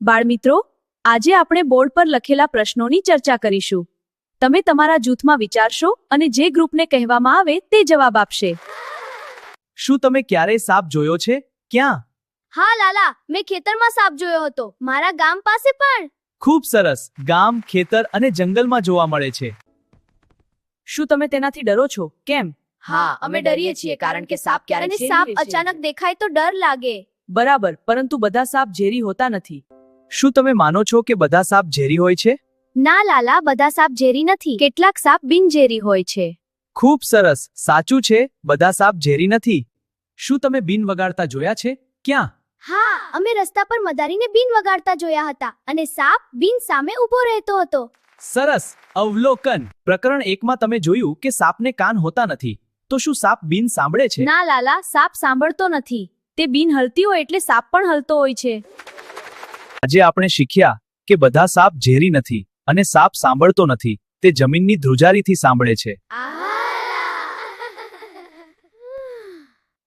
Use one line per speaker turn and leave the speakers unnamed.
બાળમિત્રો, આજે આપણે બોર્ડ પર લખેલા પ્રશ્નોની ચર્ચા કરીશું. તમે તમારા જૂથમાં વિચારશો અને જે ગ્રુપને કહેવામાં આવે તે જવાબ આપશે.
શું તમે ક્યારેય સાપ જોયો છે? ક્યાં?
હા લાલા, મેં ખેતરમાં સાપ જોયો હતો, મારા ગામ પાસે પણ.
ખૂબ સરસ. ગામ, ખેતર અને જંગલમાં જોવા મળે છે.
શું તમે તેનાથી ડરો છો? કેમ?
હા, અમે ડરીએ છીએ કારણ કે સાપ ક્યારેક અને સાપ અચાનક દેખાય તો ડર લાગે.
બરાબર, પરંતુ બધા સાપ ઝેરી હોતા નથી.
શું તમે માનો છો કે બધા સાપ ઝેરી હોય છે?
ના લાલા, બધા સાપ ઝેરી નથી. કેટલાક સાપ બિનઝેરી હોય છે.
ખૂબ સરસ. સાચું છે, બધા સાપ ઝેરી નથી. શું તમે બીન વગાડતા જોયા છે? ક્યાં?
હા, અમે રસ્તા પર મદારીને બીન વગાડતા જોયા હતા અને સાપ બીન સામે ઊભો રહેતો હતો.
સરસ. અવલોકન. પ્રકરણ 1 માં તમે જોયું કે સાપને કાન હોતા નથી. તો શું સાપ બીન સાંભળે છે?
ના લાલા, સાપ સાંભળતો નથી.
તે બીન હલતી હોય એટલે સાપ પણ હલતો હોય છે.
આજે આપણે શીખ્યા કે બધા સાપ ઝેરી નથી અને સાપ સાંભળતો નથી, તે જમીનની ધ્રુજારીથી સાંભળે છે.